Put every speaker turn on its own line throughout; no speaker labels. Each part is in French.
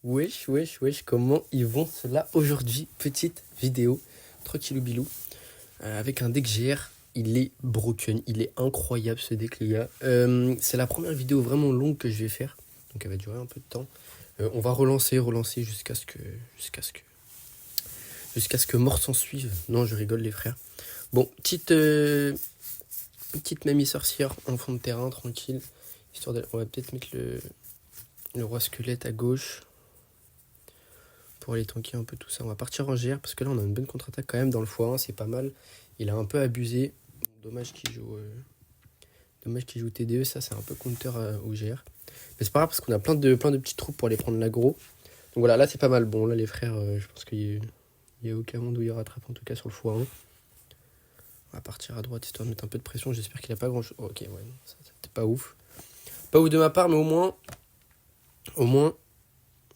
Wesh, comment ils vont cela aujourd'hui? Petite vidéo, tranquillou bilou, avec un deck GR. Il est broken, il est incroyable ce deck, les gars. C'est la première vidéo vraiment longue que je vais faire, donc elle va durer un peu de temps. On va relancer jusqu'à ce que mort s'en suive. Non, je rigole, les frères. Bon, petite mamie sorcière en fond de terrain, tranquille. On va peut-être mettre le roi squelette à gauche. Pour aller tanker un peu tout ça. On va partir en GR parce que là on a une bonne contre-attaque quand même dans le x1, c'est pas mal. Il a un peu abusé. Dommage qu'il joue TDE, ça c'est un peu counter au GR. Mais c'est pas grave parce qu'on a plein de petites troupes pour aller prendre l'aggro. Donc voilà, là c'est pas mal. Bon là les frères, je pense qu'il y a aucun monde où il rattrape en tout cas sur le x1. On va partir à droite histoire de mettre un peu de pression. J'espère qu'il a pas grand chose. Ok, ouais, non, ça c'était pas ouf. Pas ouf de ma part, mais au moins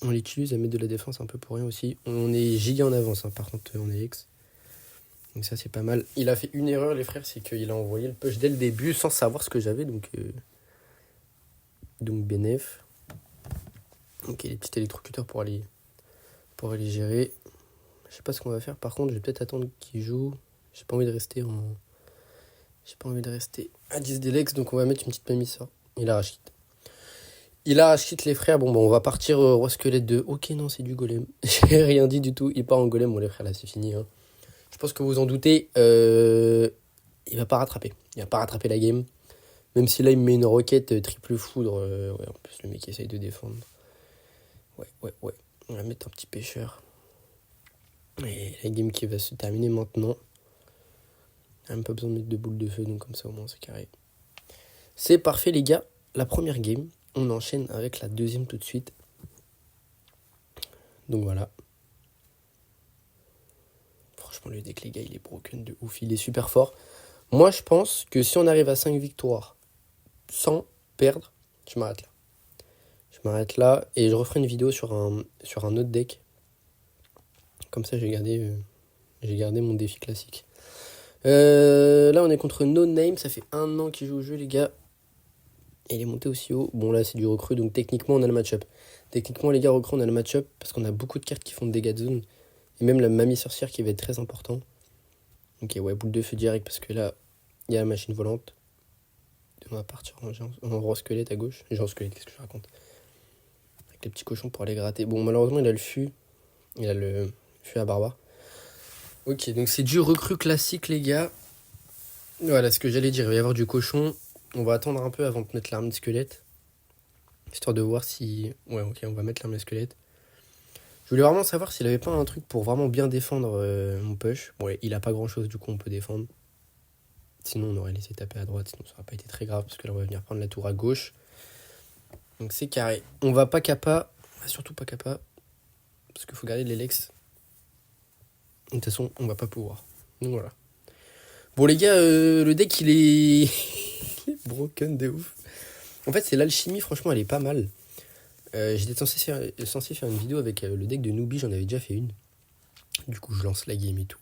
on l'utilise à mettre de la défense un peu pour rien aussi. On est giga en avance, hein. Par contre, on est X. Donc ça, c'est pas mal. Il a fait une erreur, les frères, c'est qu'il a envoyé le push dès le début sans savoir ce que j'avais. Donc bénef. Ok, les petits électrocuteurs pour aller gérer. Je sais pas ce qu'on va faire. Par contre, je vais peut-être attendre qu'il joue. J'ai pas envie de rester à 10 d'Elex. Donc on va mettre une petite mamie ça. Il a rage quitte les frères. Bon, on va partir roi squelette 2. Ok, non, c'est du golem. J'ai rien dit du tout. Il part en golem. Bon, les frères, là, c'est fini. Hein. Je pense que vous en doutez. Il va pas rattraper. Il va pas rattraper la game. Même si là, il me met une roquette triple foudre. Ouais, en plus, le mec essaye de défendre. Ouais. On va mettre un petit pêcheur. Et la game qui va se terminer maintenant. Même pas besoin de mettre de boules de feu. Donc, comme ça, au moins, c'est carré. C'est parfait, les gars. La première game. On enchaîne avec la deuxième tout de suite. Donc voilà. Franchement, le deck, les gars, il est broken de ouf. Il est super fort. Moi, je pense que si on arrive à 5 victoires sans perdre, je m'arrête là. Je m'arrête là et je referai une vidéo sur un autre deck. Comme ça, j'ai gardé mon défi classique. Là, on est contre No Name. Ça fait 1 an qu'il joue au jeu, les gars. Et il est monté aussi haut. Bon, là, c'est du recru. Donc, techniquement, on a le match-up. Techniquement, les gars, recru, on a le match-up. Parce qu'on a beaucoup de cartes qui font de dégâts de zone. Et même la mamie sorcière qui va être très important. Ok, ouais, boule de feu direct. Parce que là, il y a la machine volante. On va partir en roi squelette à gauche. Genre squelette, qu'est-ce que je raconte? Avec les petits cochons pour aller gratter. Bon, malheureusement, il a le fût. Il a le fût à barbare. Ok, donc c'est du recru classique, les gars. Voilà ce que j'allais dire. Il va y avoir du cochon. On va attendre un peu avant de mettre l'arme de squelette. Histoire de voir si... Ouais, ok, on va mettre l'arme de squelette. Je voulais vraiment savoir s'il avait pas un truc pour vraiment bien défendre mon push. Bon, il a pas grand-chose, du coup, on peut défendre. Sinon, on aurait laissé taper à droite. Sinon, ça aurait pas été très grave. Parce que là, on va venir prendre la tour à gauche. Donc c'est carré. On va pas capa. Surtout pas capa. Parce qu'il faut garder de l'Elex. De toute façon, on va pas pouvoir. Donc voilà. Bon les gars, le deck il est... il est broken de ouf. En fait c'est l'alchimie, franchement elle est pas mal. J'étais censé faire une vidéo avec le deck de Newbie, j'en avais déjà fait une. Du coup je lance la game et tout.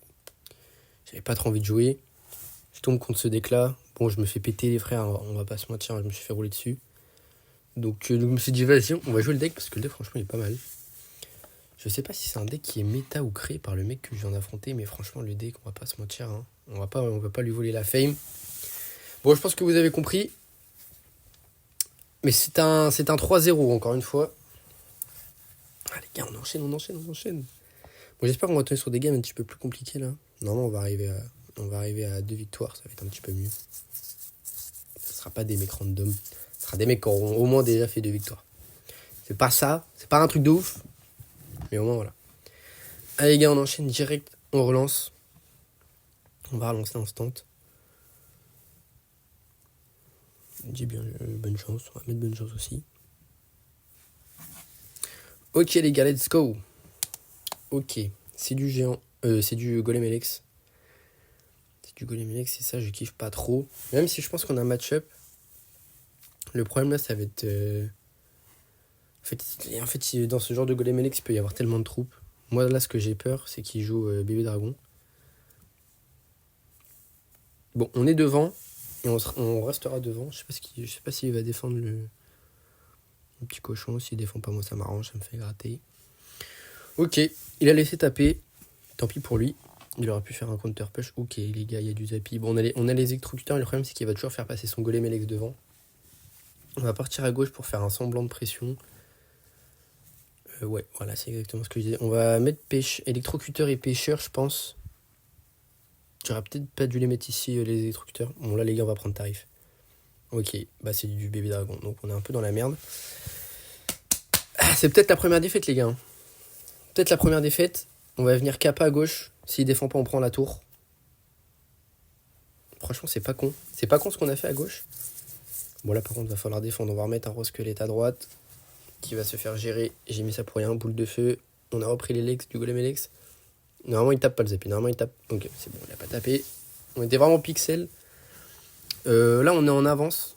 J'avais pas trop envie de jouer. Je tombe contre ce deck là. Bon je me fais péter les frères, on va pas se mentir, je me suis fait rouler dessus. Donc je me suis dit vas-y on va jouer le deck parce que le deck franchement il est pas mal. Je sais pas si c'est un deck qui est méta ou créé par le mec que je viens d'affronter, mais franchement le deck on va pas se mentir, hein. On va pas lui voler la fame. Bon je pense que vous avez compris. Mais c'est un 3-0 encore une fois. Ah les gars on enchaîne. Bon j'espère qu'on va tenir sur des games un petit peu plus compliqués là. Normalement on va arriver à 2 victoires, ça va être un petit peu mieux. Ce sera pas des mecs random. Ce sera des mecs qui auront au moins déjà fait 2 victoires. C'est pas ça, c'est pas un truc de ouf. Mais au moins voilà. Allez les gars, on enchaîne direct, on relance. On va relancer instant. Dis bien bonne chance, on va mettre bonne chance aussi. Ok les gars, let's go. Ok, c'est du géant, c'est du golem Alex. C'est du golem Alex, c'est ça, je kiffe pas trop. Même si je pense qu'on a un match-up. Le problème là, ça va être... En fait, dans ce genre de golem Alex, il peut y avoir tellement de troupes. Moi là, ce que j'ai peur, c'est qu'il joue bébé dragon. Bon, on est devant. Et on restera devant. Je sais pas s'il va défendre le... Un petit cochon, s'il défend pas, moi ça m'arrange, ça me fait gratter. Ok, il a laissé taper. Tant pis pour lui. Il aurait pu faire un counter push. Ok, les gars, il y a du zappy. Bon, on a les électrocuteurs. Le problème, c'est qu'il va toujours faire passer son golem Elex devant. On va partir à gauche pour faire un semblant de pression. Ouais, voilà, c'est exactement ce que je disais. On va mettre électrocuteur et pêcheur, je pense. J'aurais peut-être pas dû les mettre ici, les électrocuteurs. Bon, là, les gars, on va prendre tarif. Ok, bah c'est du bébé dragon. Donc, on est un peu dans la merde. C'est peut-être la première défaite, les gars. Hein. Peut-être la première défaite. On va venir Kappa à gauche. S'il défend pas, on prend la tour. Franchement, c'est pas con. C'est pas con ce qu'on a fait à gauche. Bon, là, par contre, il va falloir défendre. On va remettre un rose squelette à droite. Qui va se faire gérer. J'ai mis ça pour rien. Boule de feu. On a repris les legs du golem Elex. Normalement, il tape pas le zappy. Normalement, il tape. Ok, c'est bon, il a pas tapé. On était vraiment pixel. Là, on est en avance.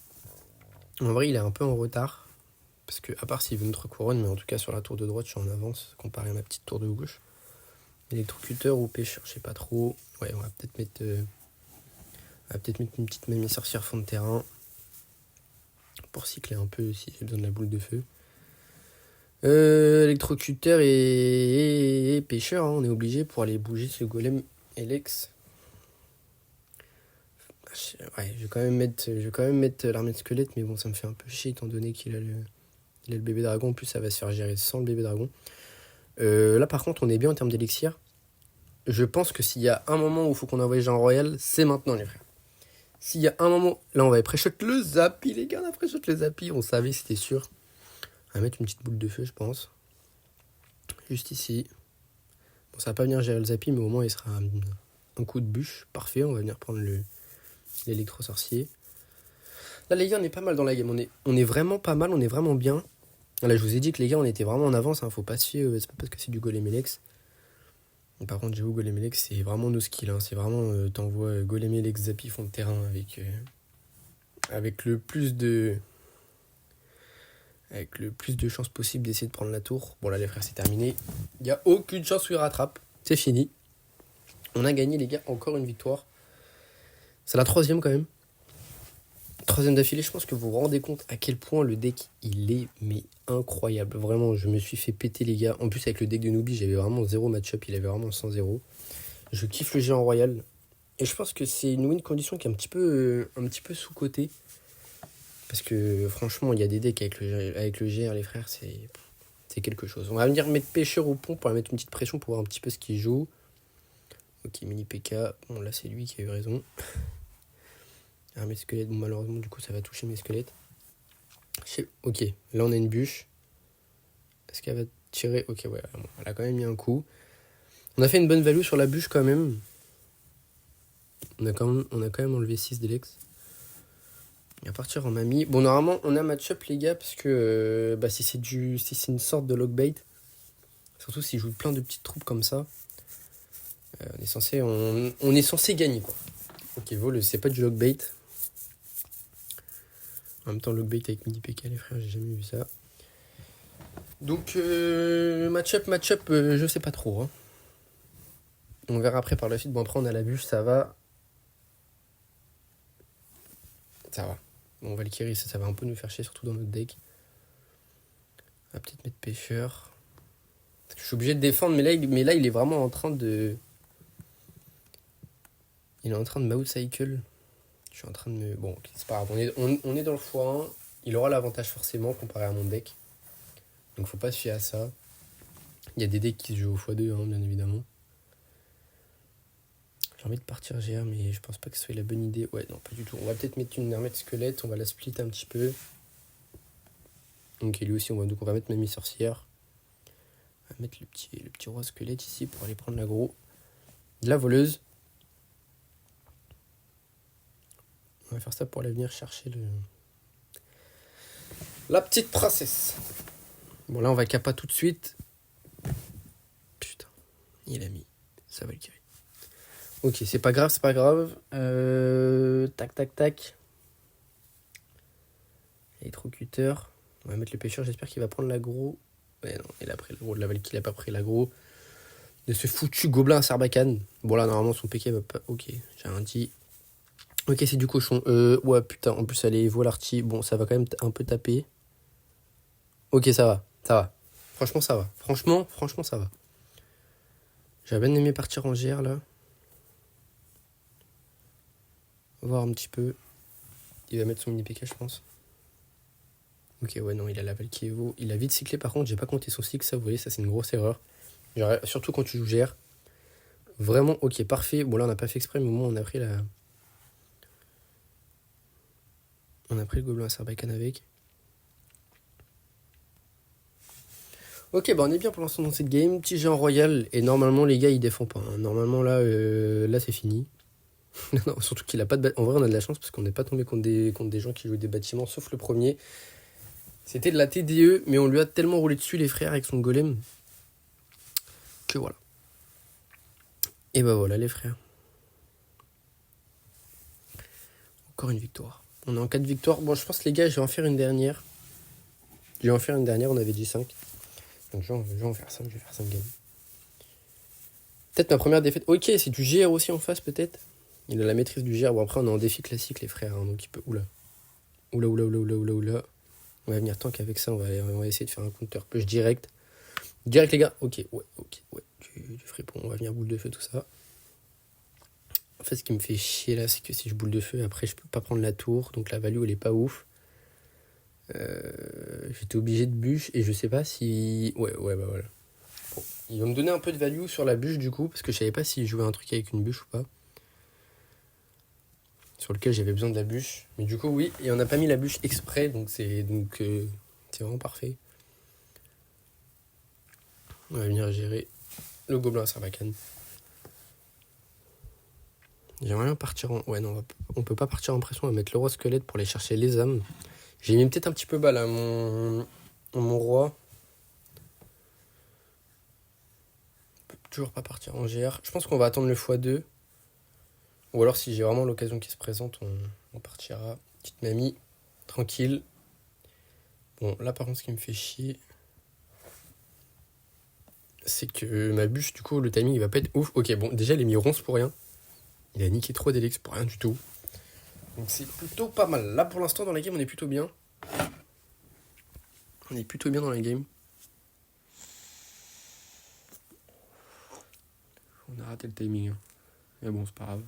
En vrai, il est un peu en retard. Parce que, à part s'il veut notre couronne, mais en tout cas, sur la tour de droite, je suis en avance comparé à ma petite tour de gauche. Électrocuteur ou pêcheur, je sais pas trop. Ouais, on va peut-être mettre une petite mamie sorcière fond de terrain. Pour cycler un peu si j'ai besoin de la boule de feu. Électrocuteur et pêcheur, hein, on est obligé pour aller bouger ce golem Elex. Ouais, je vais quand même mettre l'armée de squelette, mais bon, ça me fait un peu chier étant donné qu'il a le bébé dragon. En plus, ça va se faire gérer sans le bébé dragon. Là, par contre, on est bien en termes d'élixir. Je pense que s'il y a un moment où il faut qu'on envoie Jean Royal, c'est maintenant, les frères. S'il y a un moment... Là, on va pré-shot le zappy, les gars. On a pré-shot le zappy. On savait, c'était sûr. On va mettre une petite boule de feu, je pense. Juste ici. Bon, ça va pas venir gérer le zappy, mais au moins, il sera un coup de bûche. Parfait, on va venir prendre l'électro-sorcier. Là, les gars, on est pas mal dans la game. On est vraiment pas mal, on est vraiment bien. Là, je vous ai dit que les gars, on était vraiment en avance. Hein. Faut pas se fier, c'est pas parce que c'est du golem Elex. Par contre, j'avoue, golem Elex, c'est vraiment nos skills. Hein. C'est vraiment, t'envoies golem Elex, zappy, fond de terrain avec le plus de chances possible d'essayer de prendre la tour. Bon, là, les frères, c'est terminé. Il n'y a aucune chance où il rattrape. C'est fini. On a gagné, les gars, encore une victoire. C'est la 3e quand même. 3e d'affilée, je pense que vous vous rendez compte à quel point le deck, il est mais incroyable. Vraiment, je me suis fait péter, les gars. En plus, avec le deck de Noobi, j'avais vraiment 0 match-up. Il avait vraiment 100-0. Je kiffe le géant royal. Et je pense que c'est une win condition qui est un petit peu sous-cotée. Parce que franchement, il y a des decks avec le GR, les frères, c'est quelque chose. On va venir mettre pêcheur au pont pour lui mettre une petite pression pour voir un petit peu ce qu'il joue. Ok, mini PK. Bon, là, c'est lui qui a eu raison. Ah, mes squelettes, bon, malheureusement, du coup, ça va toucher mes squelettes. Ok, là, on a une bûche. Est-ce qu'elle va tirer? Ok, ouais, bon, elle a quand même mis un coup. On a fait une bonne value sur la bûche quand même. On a quand même enlevé 6 d'Elex. On va partir en mamie. Bon, normalement, on a match-up, les gars, parce que si c'est une sorte de lockbait, surtout s'il joue plein de petites troupes comme ça, on est censé gagner, quoi. Ok, vol, c'est pas du lockbait. En même temps, lockbait avec mini PK, les frères, j'ai jamais vu ça. Donc, match-up, je sais pas trop. Hein. On verra après par la suite. Bon, après, on a la bûche, ça va. Ça va. Bon, Valkyrie, ça va un peu nous faire chier, surtout dans notre deck. On va peut-être mettre pêcheur. Parce que je suis obligé de défendre, mais là, il est vraiment en train de... Il est en train de m'outcycle. Je suis en train de me... Bon, okay, c'est pas grave. On est dans le x1. Il aura l'avantage forcément comparé à mon deck. Donc, faut pas se fier à ça. Il y a des decks qui se jouent au x2, hein, bien évidemment. J'ai envie de partir GR, mais je pense pas que ce soit la bonne idée. Ouais, non, pas du tout. On va peut-être mettre une armée de squelette. On va la split un petit peu. Ok, lui aussi, on va mettre mamie sorcière. On va mettre le petit roi squelette ici pour aller prendre l'aggro. De la voleuse. On va faire ça pour aller venir chercher la petite princesse. Bon, là, on va Kappa tout de suite. Putain, il a mis sa Valkyrie. Ok, c'est pas grave. Tac. Électrocuteur. On va mettre le pêcheur, j'espère qu'il va prendre l'aggro. Ouais, non, il a pris l'aggro de la Valkyrie, il a pas pris l'aggro. De ce foutu gobelin à Sarbacane. Bon, là, normalement, son PK va pas... Ok, j'ai un dit. Ok, c'est du cochon. Ouais, putain, en plus, elle est Volarty. Bon, ça va quand même un peu taper. Ok, ça va, ça va. Franchement, ça va. Franchement, ça va. J'aurais bien aimé partir en GR, là. Voir un petit peu. Il va mettre son mini PK, je pense. Ok, ouais, non, il a la balle qui évo. Il a vite cyclé, par contre, j'ai pas compté son cycle, ça, vous voyez, ça, c'est une grosse erreur. Genre, surtout quand tu joues GR. Vraiment, ok, parfait. Bon, là, on n'a pas fait exprès, mais au moins, on a pris la... On a pris le gobelin à Sarbacane avec. Ok, bah on est bien pour l'instant dans cette game. Petit jeu en royal. Et normalement, les gars, ils défendent pas. Hein. Normalement, là c'est fini. Non, surtout qu'il a pas de... En vrai, on a de la chance parce qu'on n'est pas tombé contre des gens qui jouaient des bâtiments, sauf le premier. C'était de la TDE, mais on lui a tellement roulé dessus, les frères, avec son golem. Que voilà. Et bah voilà, les frères. Encore une victoire. On est en 4 victoires. Bon, je pense, les gars, je vais en faire une dernière. On avait dit 5. Donc je vais en faire 5, je vais faire 5 games. Peut-être ma première défaite. Ok, c'est du GR aussi en face, peut-être. Il a la maîtrise du GR. Bon, après, on est en défi classique, les frères. Hein, donc il peut... Oula. On va venir tank avec ça. On va essayer de faire un counter push direct. Direct, les gars. Ok, ouais. Du fripon. On va venir boule de feu, tout ça. En fait, ce qui me fait chier là, c'est que si je boule de feu, après, je peux pas prendre la tour. Donc la value, elle est pas ouf. J'étais obligé de bûche et je sais pas si... Ouais, bah voilà. Bon. Il va me donner un peu de value sur la bûche du coup, parce que je savais pas s'il jouait un truc avec une bûche ou pas. Sur lequel j'avais besoin de la bûche. Mais du coup, oui, et on n'a pas mis la bûche exprès, donc c'est vraiment parfait. On va venir gérer le gobelin à Sarbacane. J'aimerais bien partir en... Ouais, non, on peut pas partir en pression, on va mettre le roi squelette pour aller chercher les âmes. J'ai mis peut-être un petit peu balle à mon roi. On peut toujours pas partir en GR. Je pense qu'on va attendre le x2. Ou alors si j'ai vraiment l'occasion qui se présente, on partira. Petite mamie, tranquille. Bon, là par contre, ce qui me fait chier, c'est que ma bûche, du coup, le timing, il va pas être ouf. Ok, bon, déjà, il est mis ronce pour rien. Il a niqué 3 d'Elix pour rien du tout. Donc c'est plutôt pas mal. Là, pour l'instant, dans la game, on est plutôt bien. On est plutôt bien dans la game. On a raté le timing. Hein. Mais bon, c'est pas grave.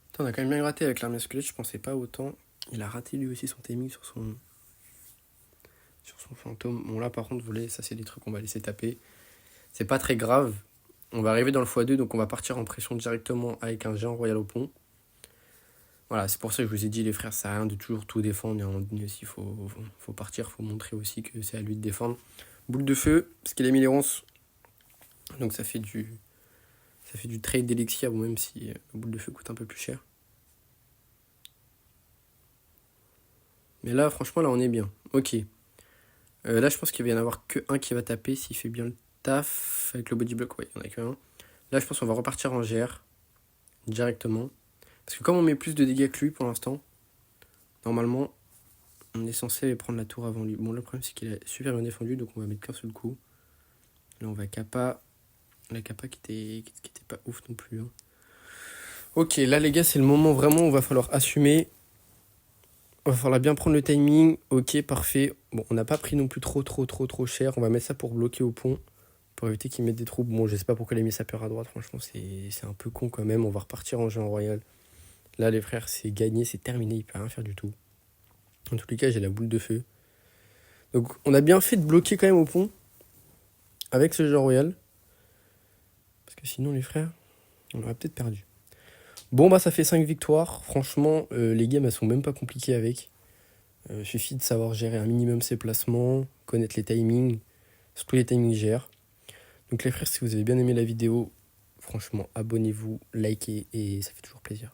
Attends, on a quand même bien raté avec l'armée squelette, je pensais pas autant. Il a raté lui aussi son timing sur son fantôme. Bon là par contre, ça c'est des trucs qu'on va laisser taper. C'est pas très grave. On va arriver dans le x2, donc on va partir en pression directement avec un géant royal au pont. Voilà, c'est pour ça que je vous ai dit les frères, ça sert à rien de toujours tout défendre. Et à un moment donné aussi, faut partir, faut montrer aussi que c'est à lui de défendre. Boule de feu, parce qu'il a mis les ronces. Donc ça fait du trade d'élixir, même si la boule de feu coûte un peu plus cher. Mais là, franchement, là, on est bien. Ok. Là, je pense qu'il va y en avoir que un qui va taper s'il fait bien le taf. Avec le body block, ouais, il n'y en a que un. Là, je pense qu'on va repartir en GR directement. Parce que comme on met plus de dégâts que lui pour l'instant, normalement, on est censé prendre la tour avant lui. Bon, le problème, c'est qu'il a super bien défendu, donc on va mettre qu'un seul coup. Là, on va kappa. La kappa qui était pas ouf non plus. Hein. Ok, là, les gars, c'est le moment vraiment où il va falloir assumer. Il va falloir bien prendre le timing. Ok, parfait. Bon, on n'a pas pris non plus trop cher. On va mettre ça pour bloquer au pont. Pour éviter qu'ils mettent des troupes. Bon, je sais pas pourquoi il a mis sa peur à droite. Franchement, c'est un peu con quand même. On va repartir en géant royal. Là, les frères, c'est gagné, c'est terminé. Il peut rien faire du tout. En tous les cas, j'ai la boule de feu. Donc, on a bien fait de bloquer quand même au pont. Avec ce géant royal. Parce que sinon, les frères, on aurait peut-être perdu. Bon, bah, ça fait 5 victoires. Franchement, les games, elles sont même pas compliquées avec. Suffit de savoir gérer un minimum ses placements, connaître les timings, surtout les timings GR. Donc les frères, si vous avez bien aimé la vidéo, franchement, abonnez-vous, likez et ça fait toujours plaisir.